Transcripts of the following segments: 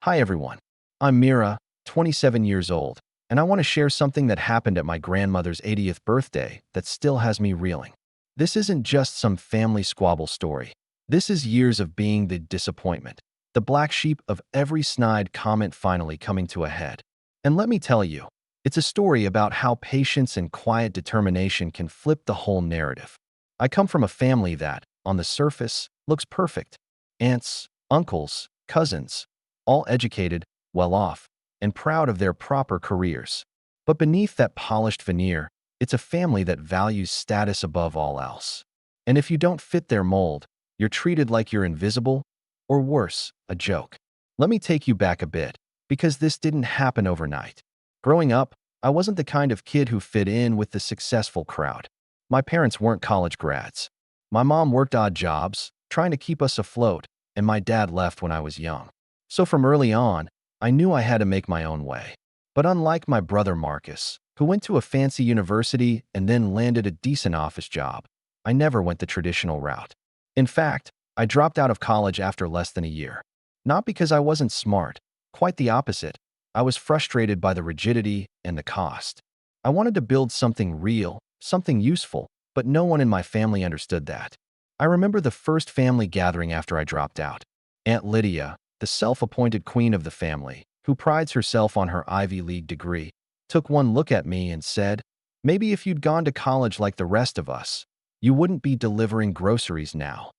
Hi everyone. I'm Mira, 27 years old, and I want to share something that happened at my grandmother's 80th birthday that still has me reeling. This isn't just some family squabble story. This is years of being the disappointment, the black sheep of every snide comment finally coming to a head. And let me tell you, it's a story about how patience and quiet determination can flip the whole narrative. I come from a family that, on the surface, looks perfect. Aunts, uncles, cousins, all educated, well off, and proud of their proper careers. But beneath that polished veneer, it's a family that values status above all else. And if you don't fit their mold, you're treated like you're invisible, or worse, a joke. Let me take you back a bit, because this didn't happen overnight. Growing up, I wasn't the kind of kid who fit in with the successful crowd. My parents weren't college grads. My mom worked odd jobs, trying to keep us afloat, and my dad left when I was young. So from early on, I knew I had to make my own way. But unlike my brother Marcus, who went to a fancy university and then landed a decent office job, I never went the traditional route. In fact, I dropped out of college after less than a year. Not because I wasn't smart, quite the opposite. I was frustrated by the rigidity and the cost. I wanted to build something real, something useful, but no one in my family understood that. I remember the first family gathering after I dropped out. Aunt Lydia, the self-appointed queen of the family, who prides herself on her Ivy League degree, took one look at me and said, "Maybe if you'd gone to college like the rest of us, you wouldn't be delivering groceries now."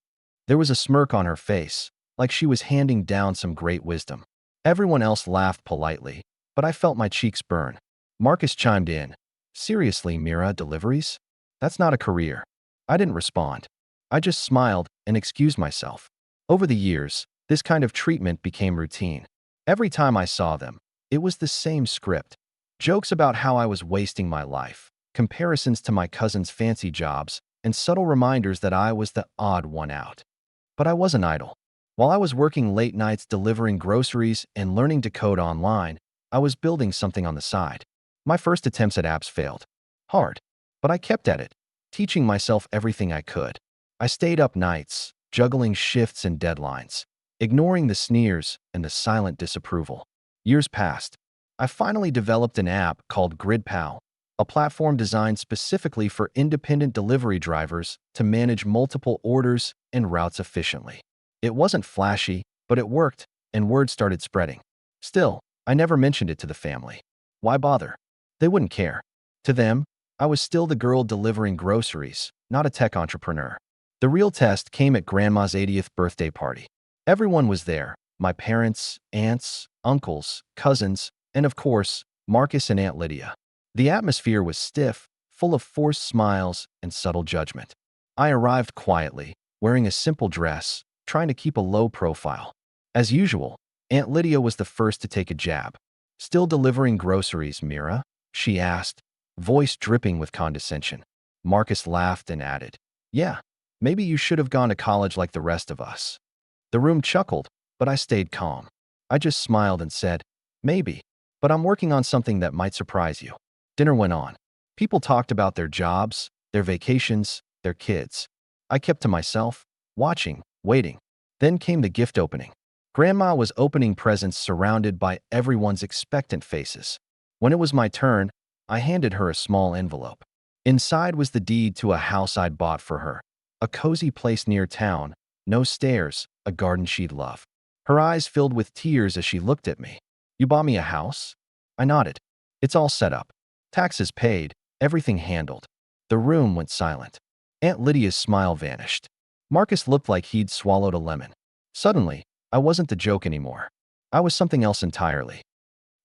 There was a smirk on her face, like she was handing down some great wisdom. Everyone else laughed politely, but I felt my cheeks burn. Marcus chimed in, "Seriously, Mira, deliveries? That's not a career." I didn't respond. I just smiled and excused myself. Over the years, this kind of treatment became routine. Every time I saw them, it was the same script. Jokes about how I was wasting my life, comparisons to my cousin's fancy jobs, and subtle reminders that I was the odd one out. But I wasn't idle. While I was working late nights delivering groceries and learning to code online, I was building something on the side. My first attempts at apps failed. Hard. But I kept at it, teaching myself everything I could. I stayed up nights, juggling shifts and deadlines, ignoring the sneers and the silent disapproval. Years passed. I finally developed an app called GridPal, a platform designed specifically for independent delivery drivers to manage multiple orders and routes efficiently. It wasn't flashy, but it worked, and word started spreading. Still, I never mentioned it to the family. Why bother? They wouldn't care. To them, I was still the girl delivering groceries, not a tech entrepreneur. The real test came at Grandma's 80th birthday party. Everyone was there: my parents, aunts, uncles, cousins, and of course, Marcus and Aunt Lydia. The atmosphere was stiff, full of forced smiles and subtle judgment. I arrived quietly, wearing a simple dress, trying to keep a low profile. As usual, Aunt Lydia was the first to take a jab. "Still delivering groceries, Mira?" she asked, voice dripping with condescension. Marcus laughed and added, "Yeah, maybe you should have gone to college like the rest of us." The room chuckled, but I stayed calm. I just smiled and said, "Maybe, but I'm working on something that might surprise you." Dinner went on. People talked about their jobs, their vacations, their kids. I kept to myself, watching, waiting. Then came the gift opening. Grandma was opening presents surrounded by everyone's expectant faces. When it was my turn, I handed her a small envelope. Inside was the deed to a house I'd bought for her. A cozy place near town, no stairs, a garden she'd love. Her eyes filled with tears as she looked at me. "You bought me a house?" I nodded. "It's all set up. Taxes paid, everything handled." The room went silent. Aunt Lydia's smile vanished. Marcus looked like he'd swallowed a lemon. Suddenly, I wasn't the joke anymore. I was something else entirely.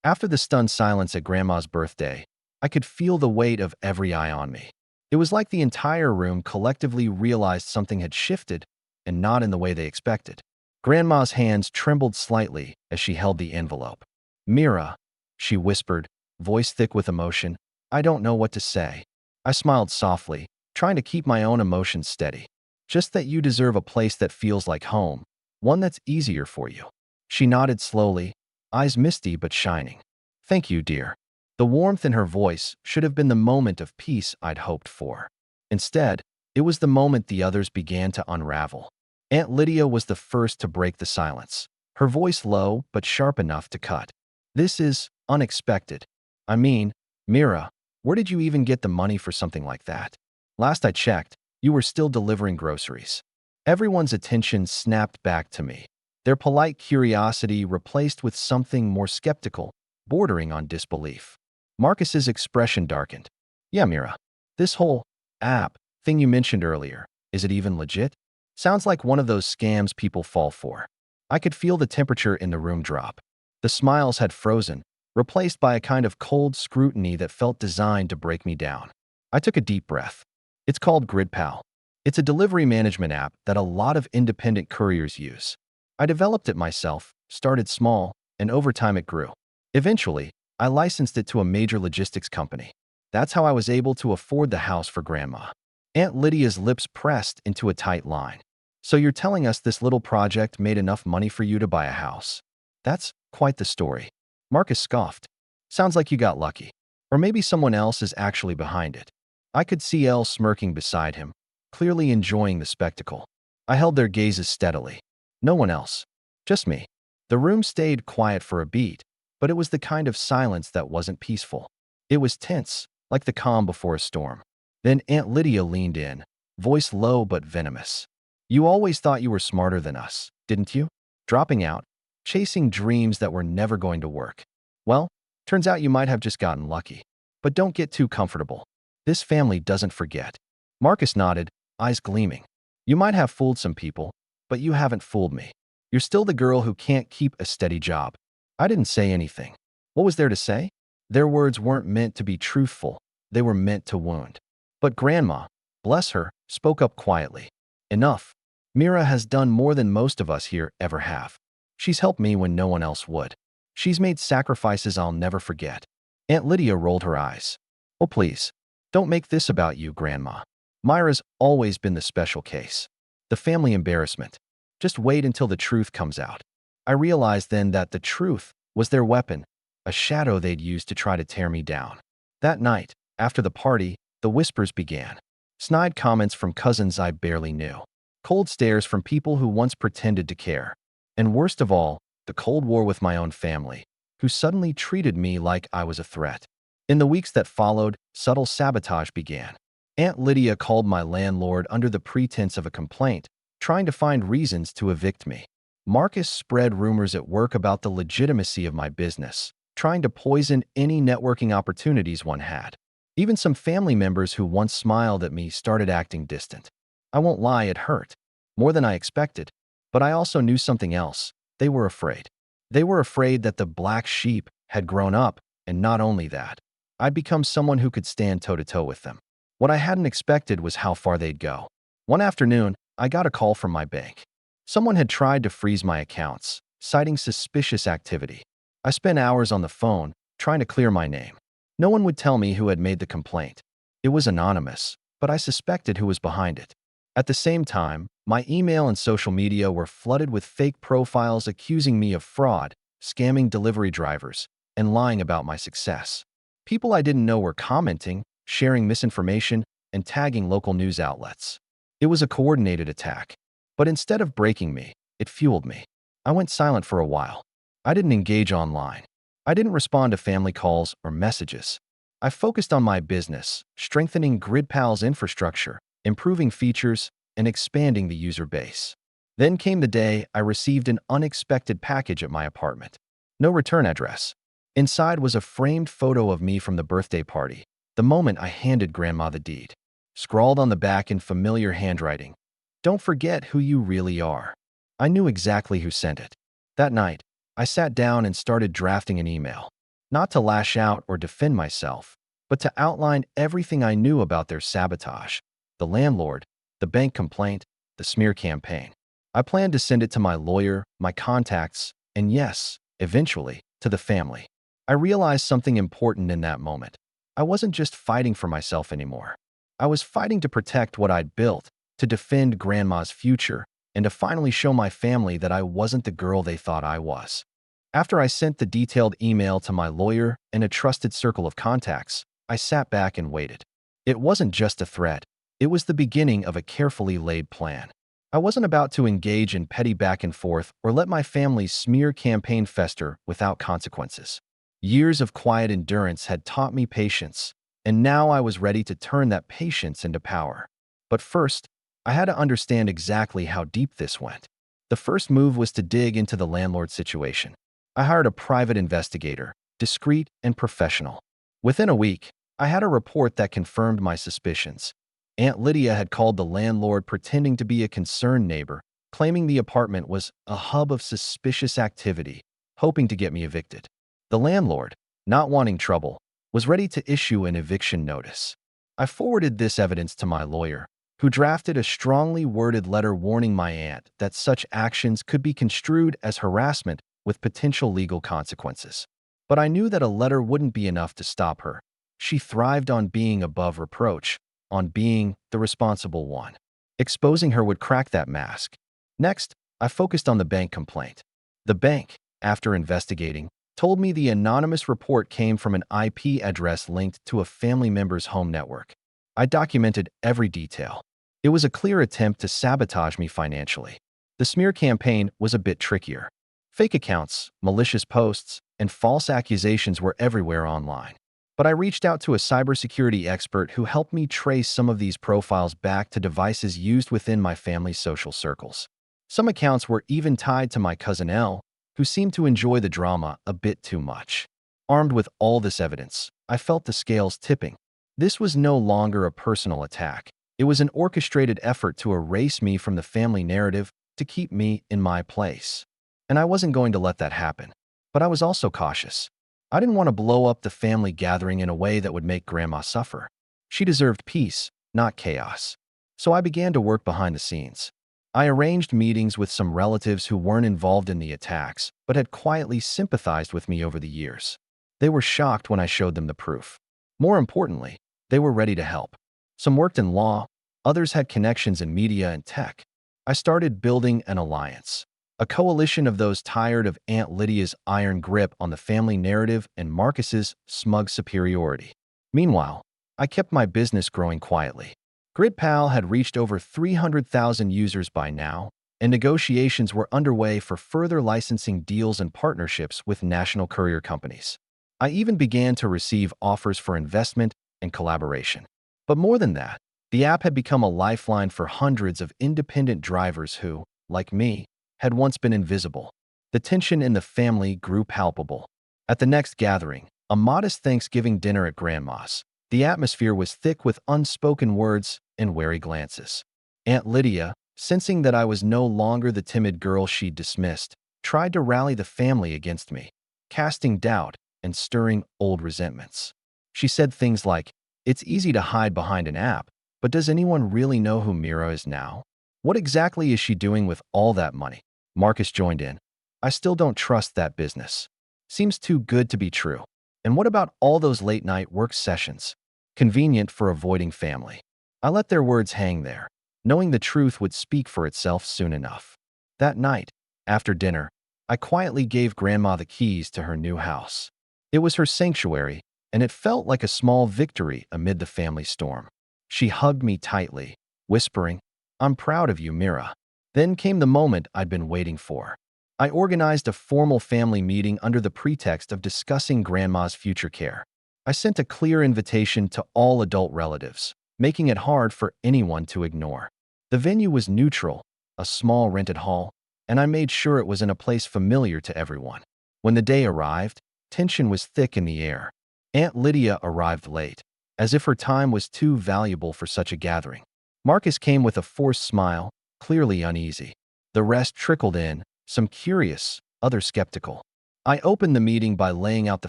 After the stunned silence at Grandma's birthday, I could feel the weight of every eye on me. It was like the entire room collectively realized something had shifted, and not in the way they expected. Grandma's hands trembled slightly as she held the envelope. "Mira," she whispered, voice thick with emotion, "I don't know what to say." I smiled softly, trying to keep my own emotions steady. "Just that you deserve a place that feels like home, one that's easier for you." She nodded slowly, eyes misty but shining. "Thank you, dear." The warmth in her voice should have been the moment of peace I'd hoped for. Instead, it was the moment the others began to unravel. Aunt Lydia was the first to break the silence. her voice low but sharp enough to cut. This is unexpected. I mean, Mira, where did you even get the money for something like that? Last I checked, you were still delivering groceries. Everyone's attention snapped back to me, their polite curiosity replaced with something more skeptical, bordering on disbelief. Marcus's expression darkened. Yeah, Mira, this whole app thing you mentioned earlier, is it even legit? Sounds like one of those scams people fall for. I could feel the temperature in the room drop. The smiles had frozen, replaced by a kind of cold scrutiny that felt designed to break me down. I took a deep breath. It's called GridPal. It's a delivery management app that a lot of independent couriers use. I developed it myself, started small, and over time it grew. Eventually, I licensed it to a major logistics company. That's how I was able to afford the house for Grandma. Aunt Lydia's lips pressed into a tight line. So you're telling us this little project made enough money for you to buy a house? That's quite the story. Marcus scoffed. Sounds like you got lucky. Or maybe someone else is actually behind it. I could see Elle smirking beside him, clearly enjoying the spectacle. I held their gazes steadily. No one else. Just me. The room stayed quiet for a beat, but it was the kind of silence that wasn't peaceful. It was tense, like the calm before a storm. Then Aunt Lydia leaned in, voice low but venomous. You always thought you were smarter than us, didn't you? Dropping out, chasing dreams that were never going to work. Well, turns out you might have just gotten lucky. But don't get too comfortable. This family doesn't forget. Marcus nodded, eyes gleaming. You might have fooled some people, but you haven't fooled me. You're still the girl who can't keep a steady job. I didn't say anything. What was there to say? Their words weren't meant to be truthful. They were meant to wound. But Grandma, bless her, spoke up quietly. Enough. Mira has done more than most of us here ever have. She's helped me when no one else would. She's made sacrifices I'll never forget. Aunt Lydia rolled her eyes. Oh, please. Don't make this about you, Grandma. Myra's always been the special case. The family embarrassment. Just wait until the truth comes out. I realized then that the truth was their weapon, a shadow they'd used to try to tear me down. That night, after the party, the whispers began. Snide comments from cousins I barely knew. Cold stares from people who once pretended to care. And worst of all, the Cold War with my own family, who suddenly treated me like I was a threat. In the weeks that followed, subtle sabotage began. Aunt Lydia called my landlord under the pretense of a complaint, trying to find reasons to evict me. Marcus spread rumors at work about the legitimacy of my business, trying to poison any networking opportunities one had. Even some family members who once smiled at me started acting distant. I won't lie, it hurt. More than I expected. But I also knew something else. They were afraid. They were afraid that the black sheep had grown up, and not only that, I'd become someone who could stand toe-to-toe with them. What I hadn't expected was how far they'd go. One afternoon, I got a call from my bank. Someone had tried to freeze my accounts, citing suspicious activity. I spent hours on the phone, trying to clear my name. No one would tell me who had made the complaint. It was anonymous, but I suspected who was behind it. At the same time, my email and social media were flooded with fake profiles accusing me of fraud, scamming delivery drivers, and lying about my success. People I didn't know were commenting, sharing misinformation, and tagging local news outlets. It was a coordinated attack. But instead of breaking me, it fueled me. I went silent for a while. I didn't engage online. I didn't respond to family calls or messages. I focused on my business, strengthening GridPal's infrastructure, improving features, and expanding the user base. Then came the day I received an unexpected package at my apartment. No return address. Inside was a framed photo of me from the birthday party, the moment I handed Grandma the deed. Scrawled on the back in familiar handwriting, "Don't forget who you really are." I knew exactly who sent it. That night, I sat down and started drafting an email. Not to lash out or defend myself, but to outline everything I knew about their sabotage. The landlord, the bank complaint, the smear campaign. I planned to send it to my lawyer, my contacts, and yes, eventually, to the family. I realized something important in that moment. I wasn't just fighting for myself anymore. I was fighting to protect what I'd built, to defend Grandma's future, and to finally show my family that I wasn't the girl they thought I was. After I sent the detailed email to my lawyer and a trusted circle of contacts, I sat back and waited. It wasn't just a threat. It was the beginning of a carefully laid plan. I wasn't about to engage in petty back and forth or let my family's smear campaign fester without consequences. Years of quiet endurance had taught me patience, and now I was ready to turn that patience into power. But first, I had to understand exactly how deep this went. The first move was to dig into the landlord situation. I hired a private investigator, discreet and professional. Within a week, I had a report that confirmed my suspicions. Aunt Lydia had called the landlord pretending to be a concerned neighbor, claiming the apartment was a hub of suspicious activity, hoping to get me evicted. The landlord, not wanting trouble, was ready to issue an eviction notice. I forwarded this evidence to my lawyer, who drafted a strongly worded letter warning my aunt that such actions could be construed as harassment with potential legal consequences. But I knew that a letter wouldn't be enough to stop her. She thrived on being above reproach, on being the responsible one. Exposing her would crack that mask. Next, I focused on the bank complaint. The bank, after investigating, told me the anonymous report came from an IP address linked to a family member's home network. I documented every detail. It was a clear attempt to sabotage me financially. The smear campaign was a bit trickier. Fake accounts, malicious posts, and false accusations were everywhere online. But I reached out to a cybersecurity expert who helped me trace some of these profiles back to devices used within my family's social circles. Some accounts were even tied to my cousin Elle, who seemed to enjoy the drama a bit too much. Armed with all this evidence, I felt the scales tipping. This was no longer a personal attack. It was an orchestrated effort to erase me from the family narrative to keep me in my place. And I wasn't going to let that happen. But I was also cautious. I didn't want to blow up the family gathering in a way that would make Grandma suffer. She deserved peace, not chaos. So I began to work behind the scenes. I arranged meetings with some relatives who weren't involved in the attacks, but had quietly sympathized with me over the years. They were shocked when I showed them the proof. More importantly, they were ready to help. Some worked in law, others had connections in media and tech. I started building an alliance. A coalition of those tired of Aunt Lydia's iron grip on the family narrative and Marcus's smug superiority. Meanwhile, I kept my business growing quietly. GridPal had reached over 300,000 users by now, and negotiations were underway for further licensing deals and partnerships with national courier companies. I even began to receive offers for investment and collaboration. But more than that, the app had become a lifeline for hundreds of independent drivers who, like me, had once been invisible. The tension in the family grew palpable. At the next gathering, a modest Thanksgiving dinner at Grandma's, the atmosphere was thick with unspoken words and wary glances. Aunt Lydia, sensing that I was no longer the timid girl she'd dismissed, tried to rally the family against me, casting doubt and stirring old resentments. She said things like, "It's easy to hide behind an app, but does anyone really know who Mira is now? What exactly is she doing with all that money?" Marcus joined in. "I still don't trust that business. Seems too good to be true. And what about all those late-night work sessions? Convenient for avoiding family." I let their words hang there, knowing the truth would speak for itself soon enough. That night, after dinner, I quietly gave Grandma the keys to her new house. It was her sanctuary, and it felt like a small victory amid the family storm. She hugged me tightly, whispering, "I'm proud of you, Mira." Then came the moment I'd been waiting for. I organized a formal family meeting under the pretext of discussing Grandma's future care. I sent a clear invitation to all adult relatives, making it hard for anyone to ignore. The venue was neutral, a small rented hall, and I made sure it was in a place familiar to everyone. When the day arrived, tension was thick in the air. Aunt Lydia arrived late, as if her time was too valuable for such a gathering. Marcus came with a forced smile, clearly uneasy. The rest trickled in, some curious, others skeptical. I opened the meeting by laying out the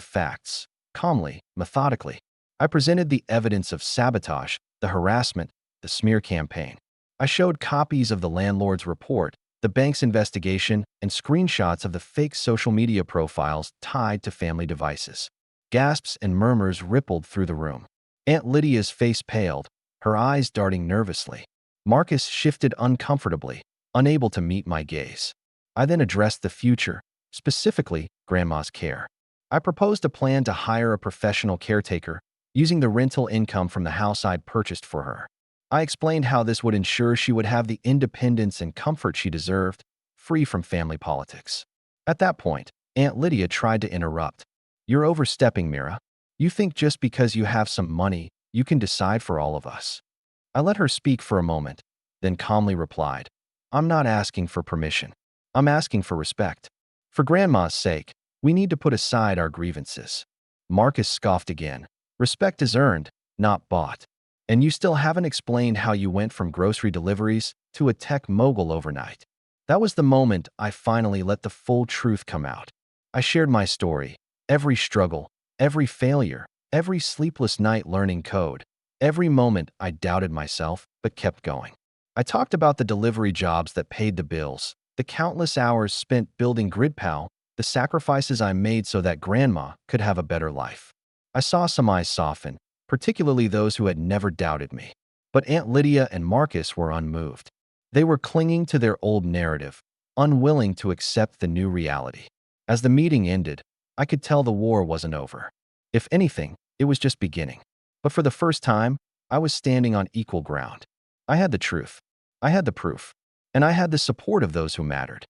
facts, calmly, methodically. I presented the evidence of sabotage, the harassment, the smear campaign. I showed copies of the landlord's report, the bank's investigation, and screenshots of the fake social media profiles tied to family devices. Gasps and murmurs rippled through the room. Aunt Lydia's face paled, her eyes darting nervously. Marcus shifted uncomfortably, unable to meet my gaze. I then addressed the future, specifically Grandma's care. I proposed a plan to hire a professional caretaker, using the rental income from the house I'd purchased for her. I explained how this would ensure she would have the independence and comfort she deserved, free from family politics. At that point, Aunt Lydia tried to interrupt. "You're overstepping, Mira. You think just because you have some money, you can decide for all of us." I let her speak for a moment, then calmly replied, "I'm not asking for permission. I'm asking for respect. For Grandma's sake, we need to put aside our grievances." Marcus scoffed again. "Respect is earned, not bought. And you still haven't explained how you went from grocery deliveries to a tech mogul overnight." That was the moment I finally let the full truth come out. I shared my story, every struggle, every failure, every sleepless night learning code, every moment I doubted myself but kept going. I talked about the delivery jobs that paid the bills, the countless hours spent building GridPal, the sacrifices I made so that Grandma could have a better life. I saw some eyes soften, particularly those who had never doubted me. But Aunt Lydia and Marcus were unmoved. They were clinging to their old narrative, unwilling to accept the new reality. As the meeting ended, I could tell the war wasn't over. If anything, it was just beginning. But for the first time, I was standing on equal ground. I had the truth. I had the proof. And I had the support of those who mattered.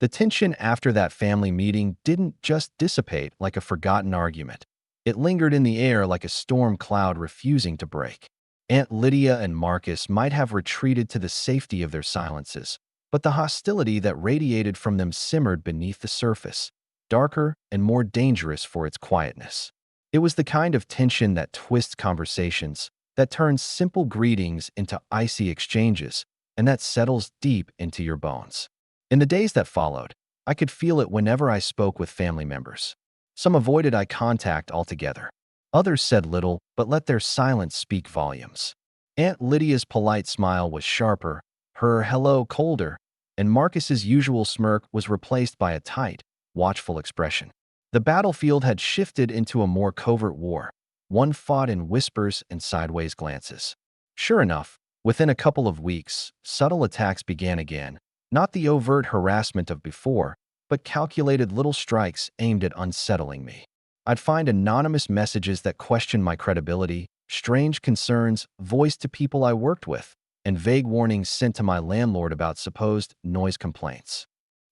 The tension after that family meeting didn't just dissipate like a forgotten argument. It lingered in the air like a storm cloud refusing to break. Aunt Lydia and Marcus might have retreated to the safety of their silences, but the hostility that radiated from them simmered beneath the surface, darker and more dangerous for its quietness. It was the kind of tension that twists conversations, that turns simple greetings into icy exchanges, and that settles deep into your bones. In the days that followed, I could feel it whenever I spoke with family members. Some avoided eye contact altogether. Others said little, but let their silence speak volumes. Aunt Lydia's polite smile was sharper, her hello colder, and Marcus's usual smirk was replaced by a tight, watchful expression. The battlefield had shifted into a more covert war, one fought in whispers and sideways glances. Sure enough, within a couple of weeks, subtle attacks began again, not the overt harassment of before, but calculated little strikes aimed at unsettling me. I'd find anonymous messages that questioned my credibility, strange concerns voiced to people I worked with, and vague warnings sent to my landlord about supposed noise complaints.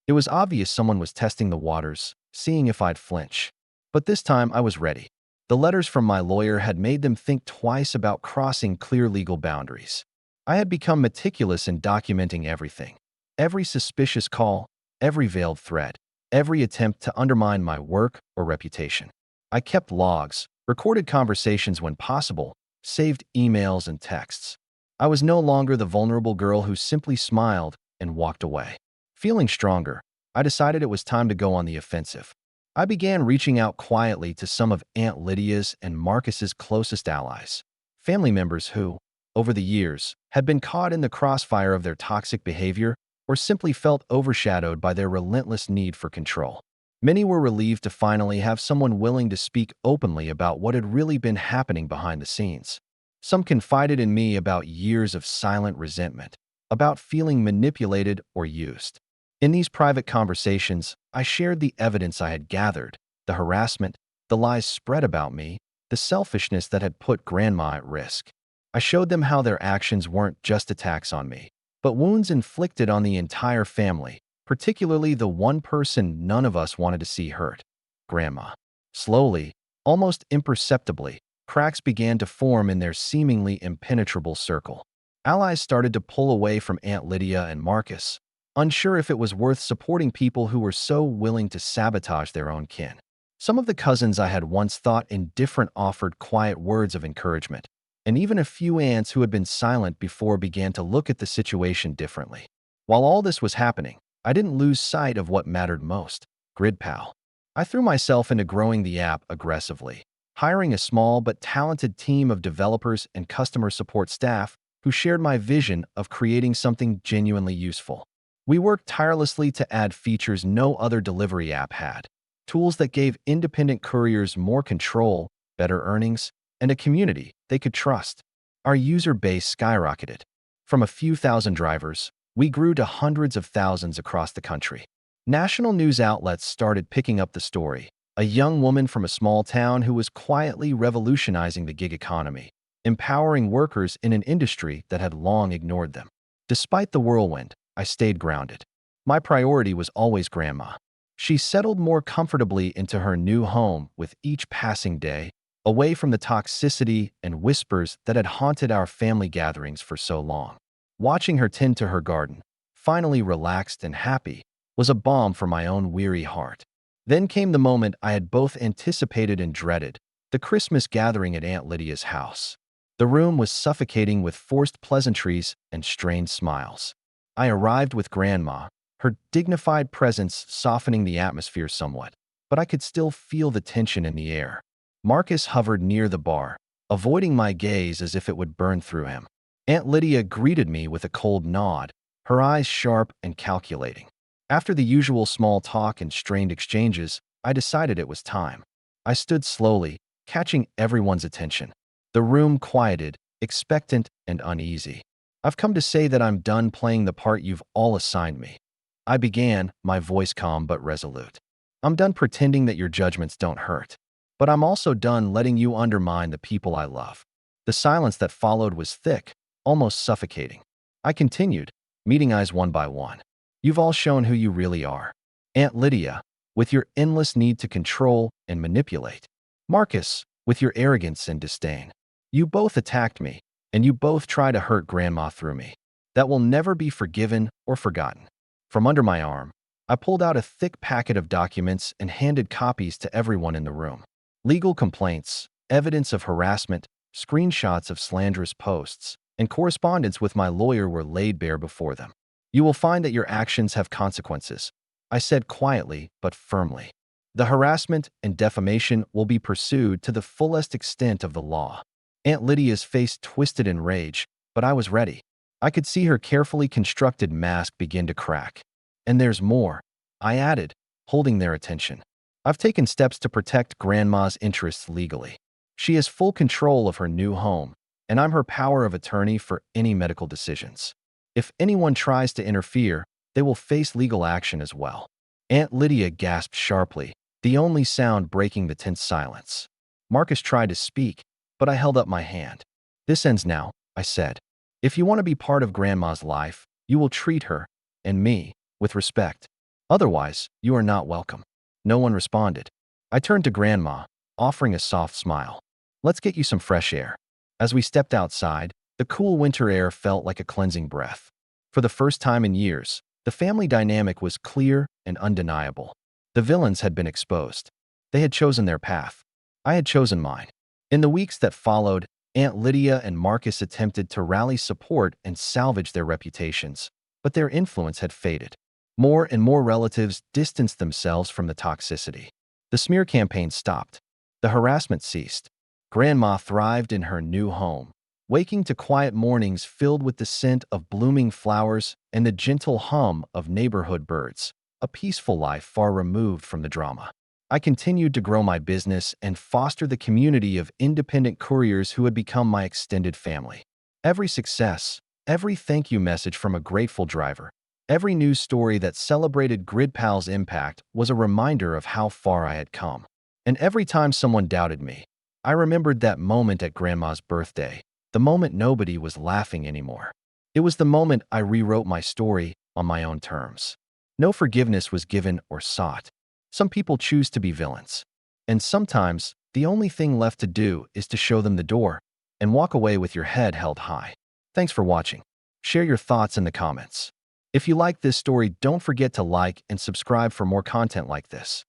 It was obvious someone was testing the waters, seeing if I'd flinch. But this time I was ready. The letters from my lawyer had made them think twice about crossing clear legal boundaries. I had become meticulous in documenting everything. Every suspicious call, every veiled threat, every attempt to undermine my work or reputation. I kept logs, recorded conversations when possible, saved emails and texts. I was no longer the vulnerable girl who simply smiled and walked away. Feeling stronger, I decided it was time to go on the offensive. I began reaching out quietly to some of Aunt Lydia's and Marcus's closest allies, family members who, over the years, had been caught in the crossfire of their toxic behavior or simply felt overshadowed by their relentless need for control. Many were relieved to finally have someone willing to speak openly about what had really been happening behind the scenes. Some confided in me about years of silent resentment, about feeling manipulated or used. In these private conversations, I shared the evidence I had gathered, the harassment, the lies spread about me, the selfishness that had put Grandma at risk. I showed them how their actions weren't just attacks on me, but wounds inflicted on the entire family, particularly the one person none of us wanted to see hurt, Grandma. Slowly, almost imperceptibly, cracks began to form in their seemingly impenetrable circle. Allies started to pull away from Aunt Lydia and Marcus, unsure if it was worth supporting people who were so willing to sabotage their own kin. Some of the cousins I had once thought indifferent offered quiet words of encouragement, and even a few aunts who had been silent before began to look at the situation differently. While all this was happening, I didn't lose sight of what mattered most, GridPal. I threw myself into growing the app aggressively, hiring a small but talented team of developers and customer support staff who shared my vision of creating something genuinely useful. We worked tirelessly to add features no other delivery app had, tools that gave independent couriers more control, better earnings, and a community they could trust. Our user base skyrocketed. From a few thousand drivers, we grew to hundreds of thousands across the country. National news outlets started picking up the story, a young woman from a small town who was quietly revolutionizing the gig economy. empowering workers in an industry that had long ignored them. Despite the whirlwind, I stayed grounded. My priority was always Grandma. She settled more comfortably into her new home with each passing day, away from the toxicity and whispers that had haunted our family gatherings for so long. Watching her tend to her garden, finally relaxed and happy, was a balm for my own weary heart. Then came the moment I had both anticipated and dreaded, the Christmas gathering at Aunt Lydia's house. The room was suffocating with forced pleasantries and strained smiles. I arrived with Grandma, her dignified presence softening the atmosphere somewhat, but I could still feel the tension in the air. Marcus hovered near the bar, avoiding my gaze as if it would burn through him. Aunt Lydia greeted me with a cold nod, her eyes sharp and calculating. After the usual small talk and strained exchanges, I decided it was time. I stood slowly, catching everyone's attention. The room quieted, expectant and uneasy. "I've come to say that I'm done playing the part you've all assigned me," I began, my voice calm but resolute. "I'm done pretending that your judgments don't hurt. But I'm also done letting you undermine the people I love." The silence that followed was thick, almost suffocating. I continued, meeting eyes one by one. "You've all shown who you really are. Aunt Lydia, with your endless need to control and manipulate. Marcus, with your arrogance and disdain. You both attacked me, and you both try to hurt Grandma through me. That will never be forgiven or forgotten." From under my arm, I pulled out a thick packet of documents and handed copies to everyone in the room. Legal complaints, evidence of harassment, screenshots of slanderous posts, and correspondence with my lawyer were laid bare before them. "You will find that your actions have consequences," I said quietly but firmly. "The harassment and defamation will be pursued to the fullest extent of the law." Aunt Lydia's face twisted in rage, but I was ready. I could see her carefully constructed mask begin to crack. "And there's more," I added, holding their attention. "I've taken steps to protect Grandma's interests legally. She has full control of her new home, and I'm her power of attorney for any medical decisions. If anyone tries to interfere, they will face legal action as well." Aunt Lydia gasped sharply, the only sound breaking the tense silence. Marcus tried to speak, but I held up my hand. "This ends now," I said. "If you want to be part of Grandma's life, you will treat her, and me, with respect. Otherwise, you are not welcome." No one responded. I turned to Grandma, offering a soft smile. "Let's get you some fresh air." As we stepped outside, the cool winter air felt like a cleansing breath. For the first time in years, the family dynamic was clear and undeniable. The villains had been exposed. They had chosen their path. I had chosen mine. In the weeks that followed, Aunt Lydia and Marcus attempted to rally support and salvage their reputations, but their influence had faded. More and more relatives distanced themselves from the toxicity. The smear campaign stopped. The harassment ceased. Grandma thrived in her new home, waking to quiet mornings filled with the scent of blooming flowers and the gentle hum of neighborhood birds, a peaceful life far removed from the drama. I continued to grow my business and foster the community of independent couriers who had become my extended family. Every success, every thank you message from a grateful driver, every news story that celebrated GridPal's impact was a reminder of how far I had come. And every time someone doubted me, I remembered that moment at Grandma's birthday, the moment nobody was laughing anymore. It was the moment I rewrote my story on my own terms. No forgiveness was given or sought. Some people choose to be villains. And sometimes, the only thing left to do is to show them the door and walk away with your head held high. Thanks for watching. Share your thoughts in the comments. If you like this story, don't forget to like and subscribe for more content like this.